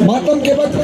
मातम के वक्त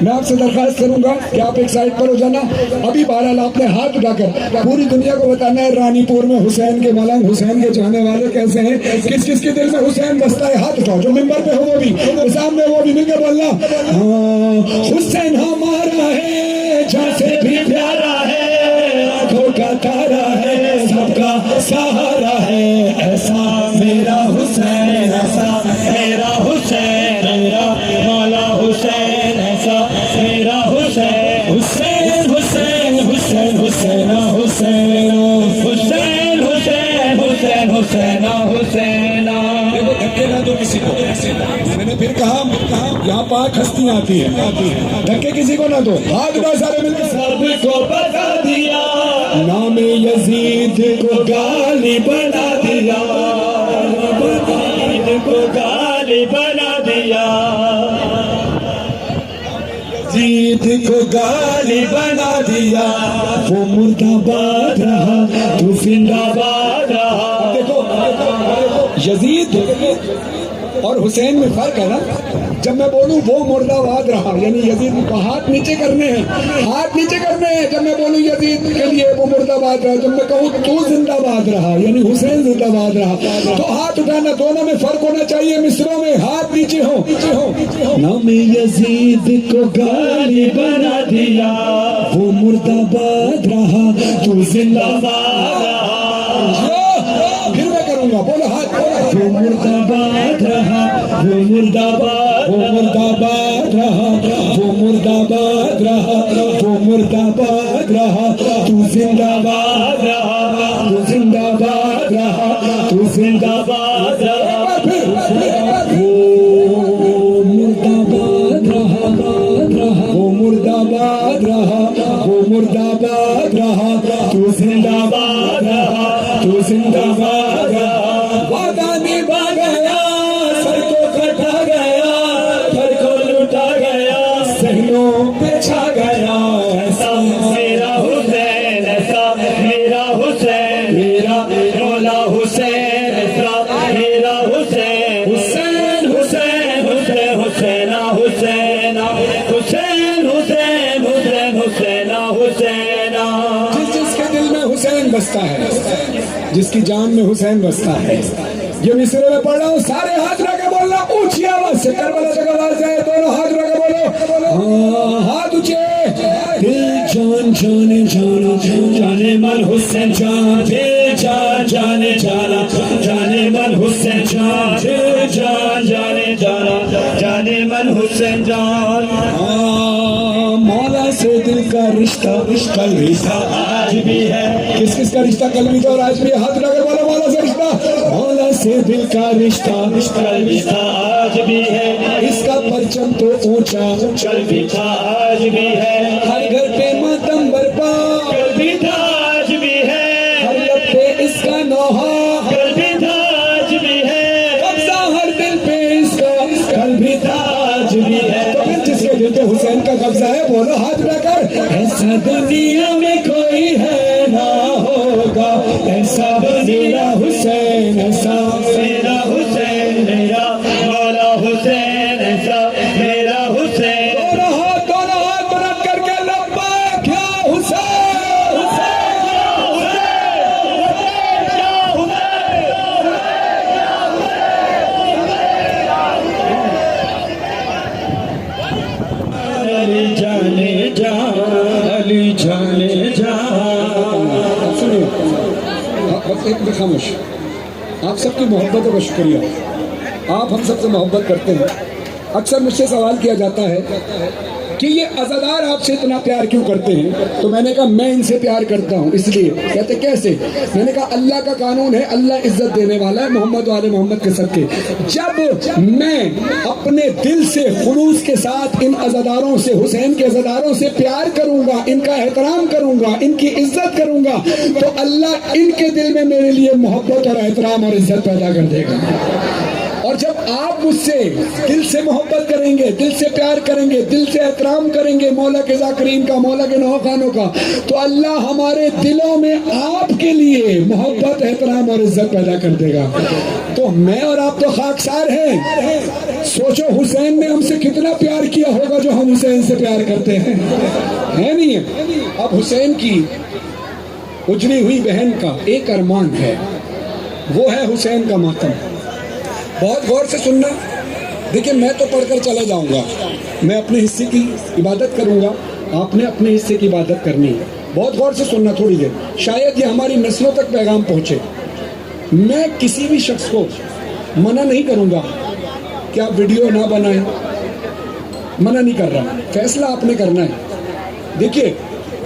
मैं आपसे दरखास्त करूंगा कि आप एक साइड पर हो जाना। अभी बहरहाल आपने हाथ उठाकर पूरी दुनिया को बताना है रानीपुर में हुसैन के मलंग, हुसैन के चाहने वाले कैसे हैं, किस किस के दिल में हुसैन बसता है। हाथ उठाओ, जो मिंबर पे हो वो भी, सामने वो भी मिलकर बोलना, हुसैन हमारा है, जैसे भी प्यारा है, आंखों का तारा है, सबका सहारा है, ऐसा मेरा हुसैन, ऐसा मेरा हुसैन, मेरा मौला हुसैन, ऐसा मेरा हुसैन, हुसैन हुसैन हुसैन हुसैन हुसैन हुसैन हुसैन हुसैन हुसैन हुसैन। देखो धक्के ना दो किसी को, मैंने फिर कहा यहाँ पाक हस्तियाँ आती है, धक्के किसी को ना दो। हाथ उठाओ सारे मिलकर, सबको बता दिया, नाम यजीद को गाली बना दिया, यजीद को गाली बना दिया, यजीद को गाली बना दिया, वो मुर्दाबाद रहा तू जिंदाबाद रहा। देखो यजीद और हुसैन में फर्क है ना। जब मैं बोलूं वो मुर्दाबाद रहा, यानी यजीद को हाथ नीचे करने हैं, हाथ नीचे करने हैं। जब मैं बोलूं यजीद के लिए वो मुर्दाबाद रहा, जब मैं कहूं तू जिंदाबाद रहा, यानी हुसैन जिंदाबाद रहा, तो हाथ उठाना, दोनों में फर्क होना चाहिए। मिस्रों में हाथ नीचे हो। नाम यजीद को गाली बना दिया, वो मुर्दाबाद रहा तू जिंदाबाद रहा। फिर मैं करूंगा, बोलो हाथ, वो मुर्दाबाद रहा, वो मुर्दाबाद, वो मुर्दाबाद रहा, वो मुर्दाबाद रहा, वो मुर्दाबाद रहा, तू जिंदाबाद रहा, तू जिंदाबाद रहा, तू जिंदाबाद रहा। फिर वो मुर्दाबाद रहा, वो मुर्दाबाद रहा, वो मुर्दाबाद रहा, तू जिंदाबाद रहा, तू जिंदाबाद रहा। वादा निभा गया, सर को कटा गया, घर को लुटा गया, सहनों पे छा गया, ऐसा मेरा हुसैन, ऐसा मेरा हुसैन, मेरा मौला हुसैन, ऐसा मेरा हुसैन, हुसैन हुसैन हुसैन हुसैन हुसैन हुसैन हुसैन हुसैन हुसैन हुसैन। जिसके दिल में हुसैन बसता है, जिसकी जान में हुसैन बसता है, ये मिसरे में पढ़ रहा हूँ, सारे हाथ रखे बोलना ऊंची आवाज से, करबला तक आवाज है, दोनों हाथ रखे बोलो, हाथ ऊंचे। दिल जान जाने जाना, जाने मन हुसैन जान, दिल जान जाने जाना, जाने मन हुसैन जान, दिल जान जाने जाना, जाने मन हुसैन जान। मौला से दिल का रिश्ता, कल भी था आज भी है। किस किस का रिश्ता कल भी था और आज भी? हाथ उठाकर बोलो, मौला से रिश्ता, मौला से दिल का रिश्ता, कल भी था आज भी है। इसका परचम तो ऊंचा, कल भी था आज भी है। हर घर पे मातम बरपा, कल भी था आज भी है। हर लब पे इसका नौहा, कल भी था आज भी है। कब्जा हर दिल पे इसका, कल भी था आज भी है। तो फिर जिसके दिल पे हुसैन का कब्जा है, बोलो हाथ उठाकर, ऐसा दुनिया में कोई है ना होगा, ऐसा मेरा हुसैन, ऐसा मेरा हुसैन, मेरा मौला हुसैन, ऐसा मेरा हुसैन। दोनों हाथ बुलंद करके लब्बैक या हुसैन, हुसैन या हुसैन, हुसैन या हुसैन। अली जाने जा, अली जाने जा। सुनिए, एक मिनट खामोश। आप सबकी मोहब्बतों का शुक्रिया, आप हम सबसे मोहब्बत करते हैं। अक्सर मुझसे सवाल किया जाता है कि ये अज़ादार आपसे इतना प्यार क्यों करते हैं? तो मैंने कहा मैं इनसे प्यार करता हूँ इसलिए। कहते कैसे? मैंने कहा अल्लाह का कानून है, अल्लाह इज्जत देने वाला है, मोहम्मद वाले मोहम्मद के सदके। जब मैं अपने दिल से खुलूस के साथ इन अज़ादारों से, हुसैन के अज़ादारों से प्यार करूंगा, इनका एहतराम करूंगा, इनकी इज्जत करूंगा, तो अल्लाह इनके दिल में मेरे लिए मोहब्बत और एहतराम और इज्जत पैदा कर देगा। और जब आप मुझसे दिल से मोहब्बत करेंगे, दिल से प्यार करेंगे, दिल से एहतराम करेंगे मौला के ज़ाकिरीन का, मौला के नौखानों का, तो अल्लाह हमारे दिलों में आपके लिए मोहब्बत, एहतराम और इज्जत पैदा कर देगा। तो मैं और आप तो खाकसार हैं। सोचो हुसैन ने हमसे कितना प्यार किया होगा जो हम हुसैन से प्यार करते हैं, है नहीं है? अब हुसैन की उजड़ी हुई बहन का एक अरमान है, वो है हुसैन का मातम। बहुत गौर से सुनना। देखिए, मैं तो पढ़कर चले जाऊंगा, मैं अपने हिस्से की इबादत करूंगा, आपने अपने हिस्से की इबादत करनी है। बहुत गौर से सुनना थोड़ी देर, शायद ये हमारी नस्लों तक पैगाम पहुंचे। मैं किसी भी शख्स को मना नहीं करूंगा कि आप वीडियो ना बनाएं, मना नहीं कर रहा, फैसला आपने करना है। देखिए,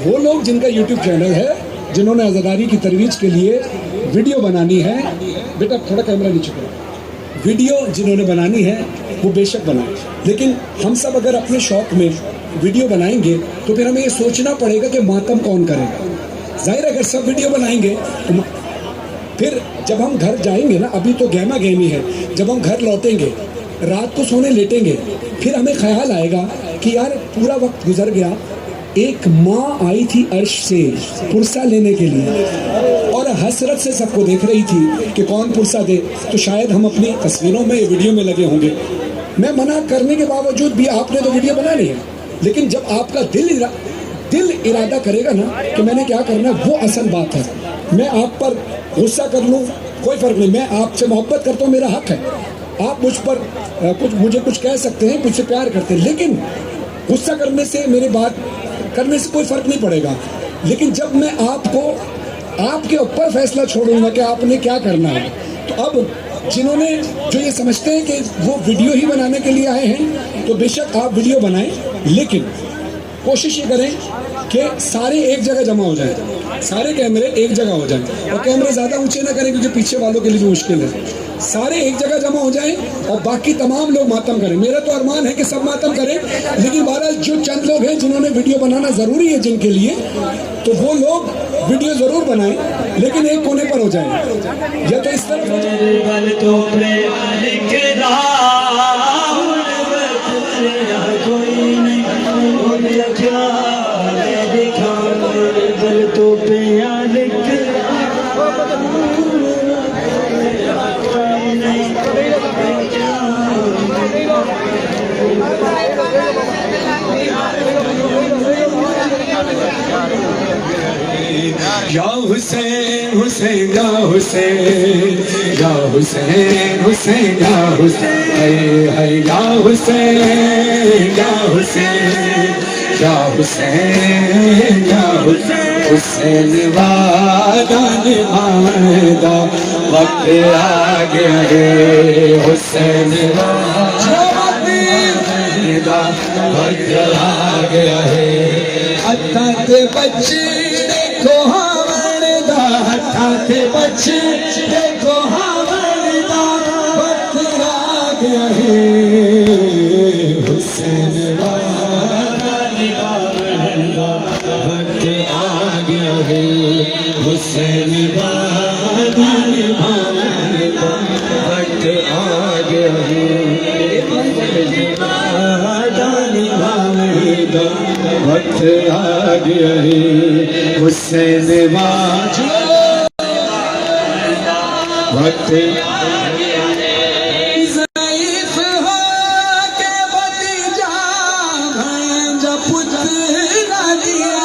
वो लोग जिनका यूट्यूब चैनल है, जिन्होंने आज़ादारी की तरवीज के लिए वीडियो बनानी है, बेटा थोड़ा कैमरा नीचे करो, वीडियो जिन्होंने बनानी है वो बेशक बनाए, लेकिन हम सब अगर अपने शौक में वीडियो बनाएंगे तो फिर हमें ये सोचना पड़ेगा कि मातम कौन करेगा। जाहिर अगर सब वीडियो बनाएंगे तो फिर जब हम घर जाएंगे ना, अभी तो गहमा गहमी है, जब हम घर लौटेंगे, रात को सोने लेटेंगे, फिर हमें ख्याल आएगा कि यार पूरा वक्त गुजर गया, एक माँ आई थी अर्श से पुरसा लेने के लिए और हसरत से सबको देख रही थी कि कौन पुरसा दे, तो शायद हम अपनी तस्वीरों में, वीडियो में लगे होंगे। मैं मना करने के बावजूद भी आपने तो वीडियो बनानी है, लेकिन जब आपका दिल इरादा करेगा ना कि मैंने क्या करना है, वो असल बात है। मैं आप पर गुस्सा कर लूँ कोई फ़र्क नहीं, मैं आपसे मोहब्बत करता हूँ, मेरा हक है। आप मुझ पर मुझे कुछ कह सकते हैं, मुझसे प्यार करते हैं, लेकिन गुस्सा करने से, मेरी बात करने से कोई फ़र्क नहीं पड़ेगा। लेकिन जब मैं आपको आपके ऊपर फैसला छोड़ूंगा कि आपने क्या करना है, तो अब जिन्होंने जो ये समझते हैं कि वो वीडियो ही बनाने के लिए आए हैं, तो बेशक आप वीडियो बनाएं, लेकिन कोशिश ये करें कि सारे एक जगह जमा हो जाएं, सारे कैमरे एक जगह हो जाएं, और कैमरे ज़्यादा ऊंचे ना करें क्योंकि पीछे वालों के लिए भी मुश्किल है। सारे एक जगह जमा हो जाएं और बाकी तमाम लोग मातम करें। मेरा तो अरमान है कि सब मातम करें, लेकिन बहरहाल जो चंद लोग हैं जिन्होंने वीडियो बनाना ज़रूरी है जिनके लिए, तो वो लोग वीडियो ज़रूर बनाएं, लेकिन एक कोने पर हो जाए, या तो इस तरफ हो या हुसैन हुसैन या हुसैन या हुसैन हुसैन या हुसैन है या हुसैन या हुसैन या हुसैन या हुसैन हुसैन वादा निभादा वक्त आ गया है, हुसैन वादा वक्त आ गया है। हत्था ते बच्चे देखो हावड़दा, हत्था ते बच्चे देखो हावड़दा वक्त आ गया है, हुसैन वादा निभादा वक्त आ गया है, हुसैन वादा निभादा वक्त आ गया है, वादा निभादा वक्त आ गया है, हुसैन वादा वक्त आ गया है। ज़ईफ़ हो के भतीजा भांजा पुत्र न दिया,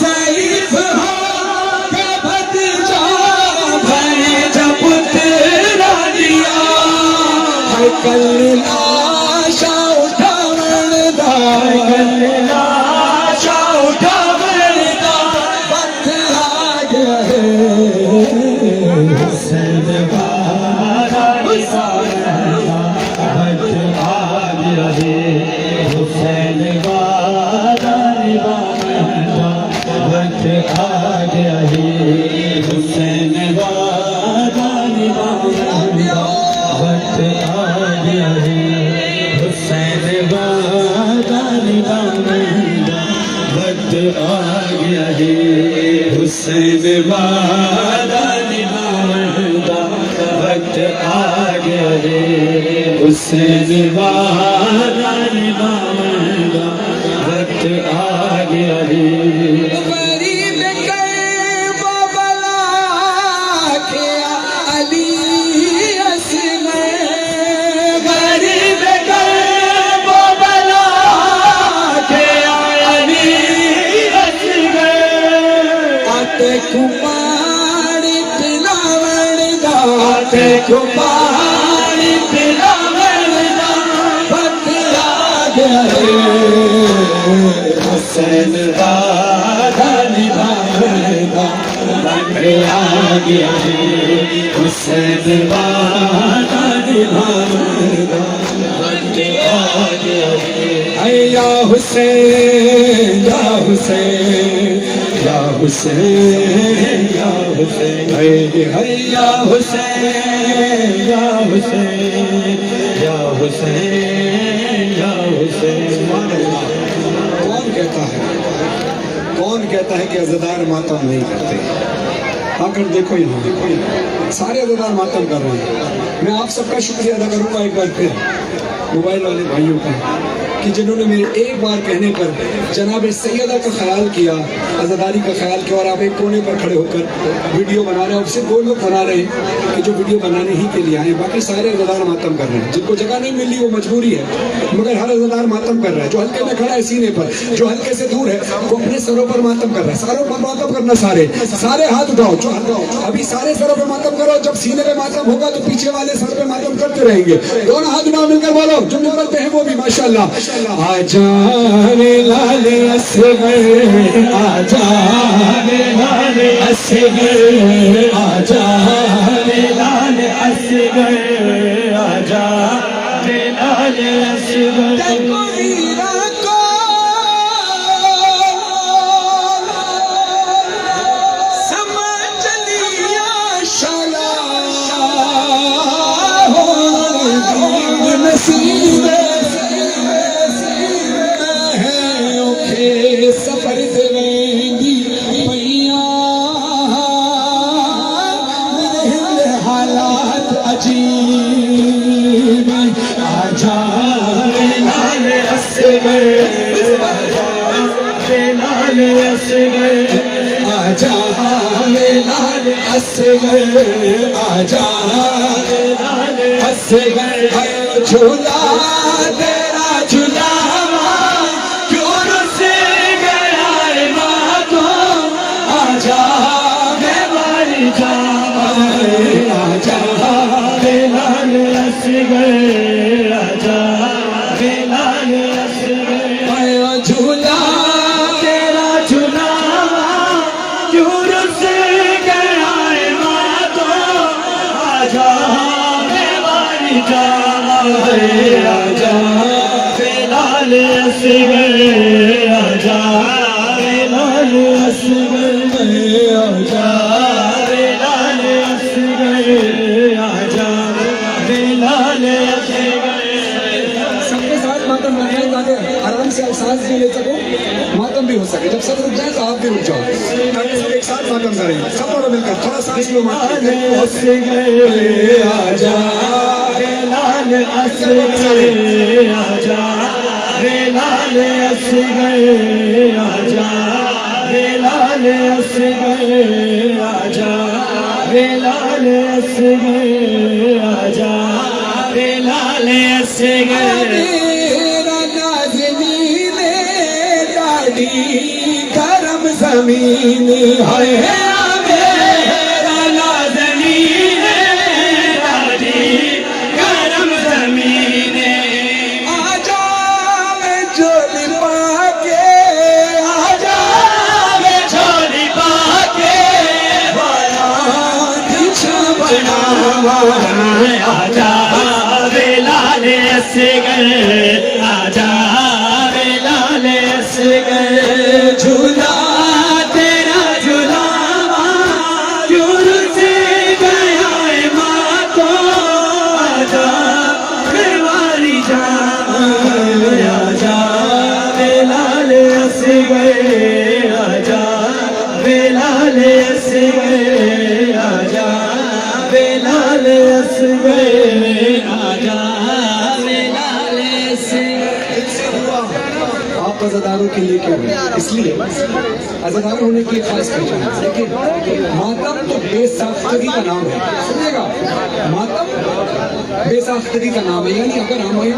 ज़ईफ़ हो के भतीजा भांजा पुत्र न दिया, कल लाशा उठावण दा, कल लाशा उठावण दा वक्त आ गया है, हुसैन वादा निभादा वक्त आ गया है, हुसैन वादा निभादा वक्त आ गया है, हुसैन वादा निभादा वक्त आ गया है, हुसैन वादा निभादा वक्त आ गया है, हुसैन वादा निभादा वक्त आ गया हुसैन वादा निभाऊंगा, वक्त आ गया रे। गरीब कर्ब बला के अली असगर, गरीब कर्ब बला के अली असगर, आते कुमारी पिलावण दा, आते कुमारी पिलावण दा, वक्त आ गया रे। हुसैन वादा निभाऊंगा, वक्त आ गया रे। हुसैन वादा निभाऊंगा, वक्त आ गया रे। या हुसैन या हुसैन या हुसैन या हुसैन, या हुसैन या हुसैन या हुसैन या हुसैन। कौन कहता है कि अज़ादार मातम नहीं करते? आकर देखो यहाँ सारे अज़ादार मातम कर रहे हैं। मैं आप सबका शुक्रिया अदा करूँगा एक बार फिर मोबाइल वाले भाइयों का, कि जिन्होंने मेरे एक बार कहने पर जनाब सैयदा का ख्याल किया, आज़ादारी का ख्याल किया, और आप एक कोने पर खड़े होकर वीडियो बना रहे हैं। और सिर्फ वो लोग बना रहे हैं कि जो वीडियो बनाने ही के लिए आए, बाकी सारे अज़ादार मातम कर रहे हैं। जिनको जगह नहीं मिली वो मजबूरी है, मगर हर अज़ादार मातम कर रहा है। जो हल्के में खड़ा है सीने पर, जो हल्के से दूर है वो अपने सरों पर मातम कर रहा है। सरों पर मातम करना, सारे सारे हाथ उठाओ, जो अभी सारे सरों पर मातम करो। जब सीने पे मातम होगा तो पीछे वाले सर पे मातम करते रहेंगे। दोनों हाथ उठाओ, मिलकर बोलो, जो बोलते हैं वो भी माशाल्लाह। आजा रे लाल असगर, आजा रे लाल असगर, आजा रे लाल असगर, आजा रे लाल असगर। सफर से वेंदी पैया, मेरे हालात अजीब। आजा रे लाल असगर, रे लाल असगर, आजा रे लाल असगर, आजा रे लाल असगर। झूला तेरा झूलावा क्यों रुस गया रे मातो, आजा मैं मर जाऊं, आजा रे लाल असगर, आजा रे लाल असगर। झूला तेरा झूलावा क्यों रुस गया रे मातो, आजा मैं मर जाऊं, आजा रे लाल असगर, आजा रे लाल असगर, आजा रे लाल असगर, आजा रे लाल असगर। सबके साथ मातम करना है ताकि आराम से आप सांस भी ले सको, मातम भी हो सके। जब सब रुक जाए तो आप भी रुक जाओ, ताकि सब एक साथ मातम करें। सब लोग मिलकर थोड़ा सांस लो, मातम आजा रे लाल असगर, आजा रे लाल असगर, आजा रे लाल असगर, आजा रे लाल असगर, आजा रे लाल असगर। मेरा नाज़नीन दादी करम ज़मीन है, मेरा नाज़नीन दादी करम ज़मीन। आजा मैं झोली पाके, आजा मैं झोली पाके, बनावा आजा रे लाल असगर, आजा रे लाल असगर। झूला तेरा झूलावा क्यों रुस गया है मातो, आजा मैं मर जाऊं, आजा रे लाल असगर, आजा रे लाल असगर, आजा रे लाल असगर, आजा आप अज़ादारों के लिए क्यों हैं? इसलिए अज़ादार होने की खास पहचान है। लेकिन मातम तो बेसाख्तगी का नाम है, सुनिएगा, मातम बेसाख्तगी का नाम है। यानी अगर हमें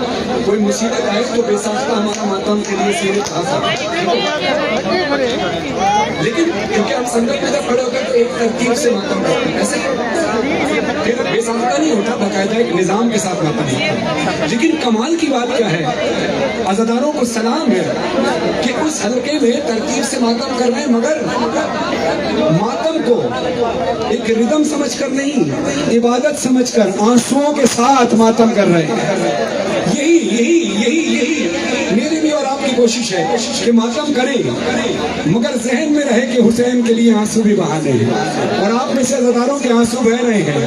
कोई मुसीबत आए तो बेसाख्ता हमारा मातम के लिए सीधे खा सकते, लेकिन क्योंकि हम संगत में जब खड़े होकर तो एक तरतीब से मातम करते हैं, ऐसे फिर बेसाख्ता नहीं होता, बाकायदा एक निजाम के साथ मातम होता है। लेकिन कमाल की बात क्या है, अज़ादारों को सलाम है कि उस हल्के में तरतीब से मातम कर रहे हैं, मगर मातम को एक रिदम समझकर नहीं, इबादत समझकर आंसुओं के साथ मातम कर रहे हैं। यही यही यही यही मेरी भी और आपकी कोशिश है कि मातम करें, मगर जहन में रहे कि हुसैन के लिए आंसू भी बहाने हैं। और आप में से अज़ादारों के आंसू बह रहे हैं,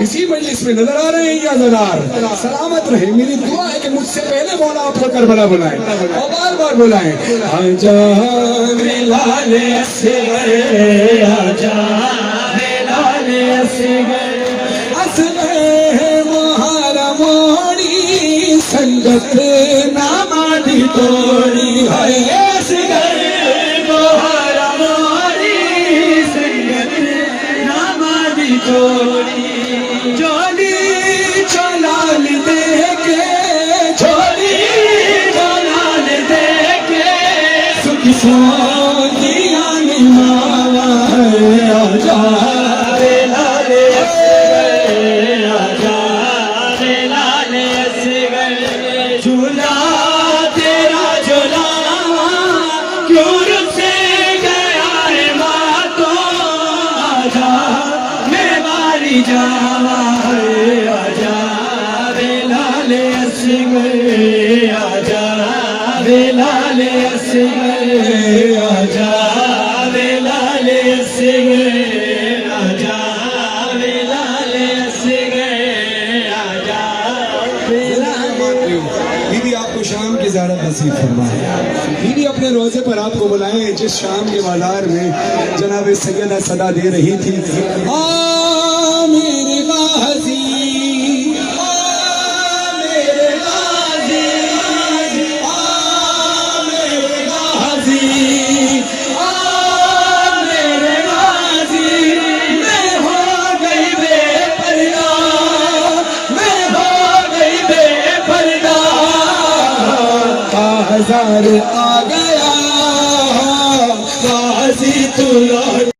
इसी मजलिस में नजर आ रहे हैं। ये अज़ादार सलामत रहे। मेरी दुआ है कि मुझसे पहले मौला आपको करबला बुलाए और बार बार बुलाए। आजा बिलाले असगर, आजा बिलाले असगर, असगर महारा मोड़ी संगत नामादी तोड़ी है। असगर महारा मोड़ी संगत नामादी तोड़ी, जोड़ी चलाल दे के, जोड़ी चलाल दे के, सुख सोनिया निमावा आजा बिलाले असगर, आजा बिलाले असगर, झूला तेरा झूलावा क्यों रुक से गया है मातो, आजा मैं मारी जावा, आजा बिलाले असगर, आजा बिलाले असगर, आजा बिलाले असगर, आजा बिलाले असगर, आजा बिलाले। बीबी आपको शाम की ज़ियारत नसीब फरमाए। बीबी अपने रोजे पर आपको बुलाएं, जिस शाम के बाजार में जनाब सैयदा सदा दे रही थी, आ मेरे गाज़ी, आ मेरे गाज़ी, आ मेरे गाज़ी, आ मेरे गाज़ी, मैं हो गई बेपर्दा, मैं हो गई बेपर्दा, बाज़ार आ गया गाज़ी तुला